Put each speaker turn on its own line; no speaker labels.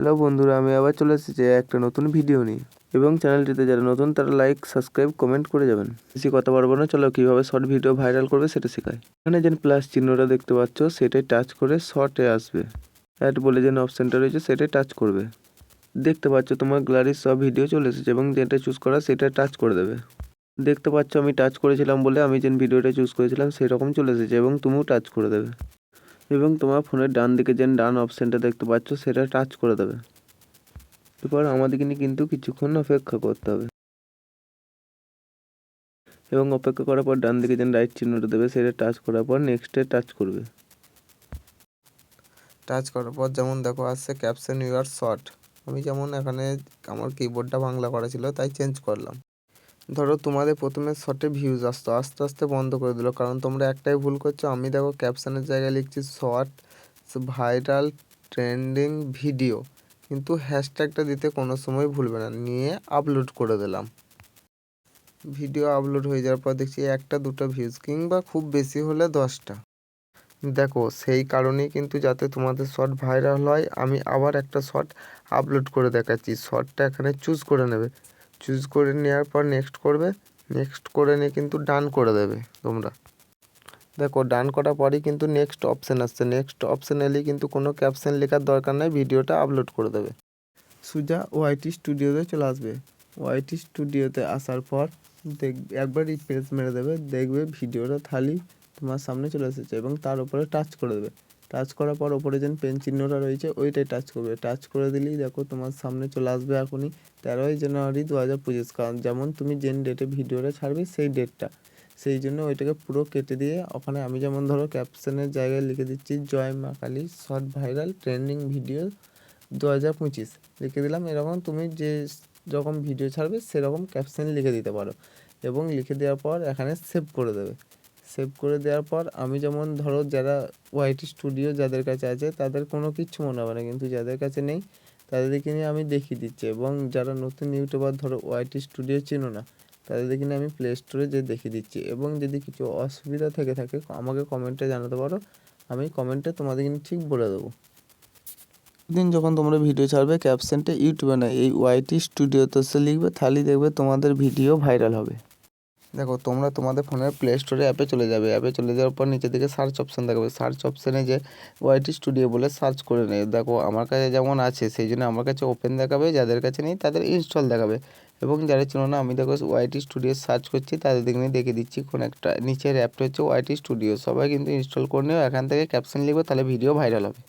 Hello বন্ধুরা, আমি আবার চলে এসেছি একটা নতুন ভিডিও নিয়ে। এবং চ্যানেলটিতে যারা নতুন তারা লাইক, সাবস্ক্রাইব, কমেন্ট করে যাবেন। বেশি কথা পারবো না, চলো কীভাবে শর্ট ভিডিও ভাইরাল করবে সেটা শেখাই। এখানে যে প্লাস চিহ্নটা দেখতে পাচ্ছ সেটাই টাচ করে শর্টে আসবে। অ্যাড বলে যে অপশানটা রয়েছে সেটাই টাচ করবে। দেখতে পাচ্ছ তোমার গ্যালারির সব ভিডিও চলে এসেছে এবং যেটা চুজ করা সেটা টাচ করে দেবে। দেখতে পাচ্ছ আমি টাচ করেছিলাম বলে আমি যে ভিডিওটা চুজ করেছিলাম সেরকম চলে এসেছে এবং তুমিও টাচ করে দেবে। এবং তোমার ফোনের ডান দিকে যে ডান অপশানটা দেখতে পাচ্ছ সেটা টাচ করে দেবে। এরপর আমাদেরকে কিন্তু কিছুক্ষণ অপেক্ষা করতে হবে এবং অপেক্ষা করার পর ডান দিকে যে রাইট চিহ্নটা দেবে সেটা টাচ করার পর নেক্সটে টাচ করবে।
টাচ করার পর যেমন দেখো আসছে ক্যাপশন ইউর শর্ট। আমি যেমন এখানে আমার কিবোর্ডটা বাংলা করা ছিল তাই চেঞ্জ করলাম। ধরো তোমাদের প্রথমে শর্টে ভিউজ আসতো, আস্তে আস্তে বন্ধ করে দিল, কারণ তোমরা একটাই ভুল করছো। আমি দেখো ক্যাপশনের জায়গায় লিখছি শর্ট ভাইরাল ট্রেন্ডিং ভিডিও, কিন্তু হ্যাশট্যাগটা দিতে কোনো সময় ভুলবে না, নিয়ে আপলোড করে দিলাম। ভিডিও আপলোড হয়ে যাওয়ার পর দেখছি একটা দুটো ভিউজ কিংবা খুব বেশি হলে 10টা। দেখো সেই কারণেই কিন্তু যাতে তোমাদের শর্ট ভাইরাল হয় আমি আবার একটা শর্ট আপলোড করে দেখাচ্ছি। শর্টটা এখানে চুজ করে নেবে, চুজ করে নেওয়ার পর নেক্সট করবে, নেক্সট করে নিয়ে কিন্তু ডান করে দেবে তোমরা। দেখো ডান করার পরেই কিন্তু নেক্সট অপশান আসছে, নেক্সট অপশান এলেই কিন্তু কোনো ক্যাপশন লেখার দরকার নেই, ভিডিওটা আপলোড করে দেবে। সোজা ওয়াইটি স্টুডিওতে চলে আসবে। ওয়াইটি স্টুডিওতে আসার পর একবার রিফ্রেশ মেরে দেবে, দেখবে ভিডিওটা খালি তোমার সামনে চলে এসেছে এবং তার উপরে টাচ করে দেবে। টাচ করার পর ওপরে যে পেন চিহ্নটা রয়েছে ওইটাই টাচ করবে। টাচ করে দিলেই দেখো তোমার সামনে চলে আসবে এখনই 13ই জানুয়ারি 2025। কারণ যেমন তুমি যে ডেটে ভিডিওটা ছাড়বে সেই ডেটটা, সেই জন্য ওইটাকে পুরো কেটে দিয়ে ওখানে আমি যেমন ধরো ক্যাপশনের জায়গায় লিখে দিচ্ছি জয় মা Kali short viral trending video 2025 লিখে দিলাম। এরকম তুমি যে যখন ভিডিও ছাড়বে সেরকম ক্যাপশন লিখে দিতে পারো এবং লিখে দেওয়ার পর এখানে সেভ করে দেবে। সেভ করে দেওয়ার পর আমি যেমন ধরো যারা ওয়াইটি স্টুডিও যাদের কাছে আছে তাদের কোনো কিচ্ছু মনে হবে না, কিন্তু যাদের কাছে নেই তাদেরকে নিয়ে আমি দেখিয়ে দিচ্ছি। এবং যারা নতুন ইউটিউবার ধরো ওয়াইটি স্টুডিও চেনো না তাদেরকে নিয়ে আমি প্লে স্টোরে যেয়ে দেখিয়ে দিচ্ছি। এবং যদি কিছু অসুবিধা থেকে থাকে আমাকে কমেন্টে জানাতে পারো, আমি কমেন্টে তোমাদেরকে ঠিক বলে দেবো। দিন যখন তোমরা ভিডিও ছাড়বে ক্যাপশনটা ইউটিউবে না এই ওয়াইটি স্টুডিওতে সে লিখবে, তাহলেই দেখবে তোমাদের ভিডিও ভাইরাল হবে। দেখো তোমরা তোমাদের ফোনের প্লে স্টোরে অ্যাপে চলে যাবে, অ্যাপে চলে যাওয়ার পর নিচের দিকে সার্চ অপশান দেখাবে, সার্চ অপশানে যে ওয়াইটি স্টুডিও বলে সার্চ করে নেবে। দেখো আমার কাছে যেমন আছে সেই জন্য আমার কাছে ওপেন দেখাবে, যাদের কাছে নেই তাদের ইনস্টল দেখাবে। এবং যারা চেনো না আমি দেখো ওয়াইটি স্টুডিও সার্চ করছি তাদের দিকে নিয়ে দেখে দিচ্ছি কোন একটা নিচের অ্যাপটা হচ্ছে ওয়াইটি স্টুডিও। সবাই কিন্তু ইনস্টল করে নিও, এখান থেকে ক্যাপশন লিখবে তাহলে ভিডিও ভাইরাল হবে।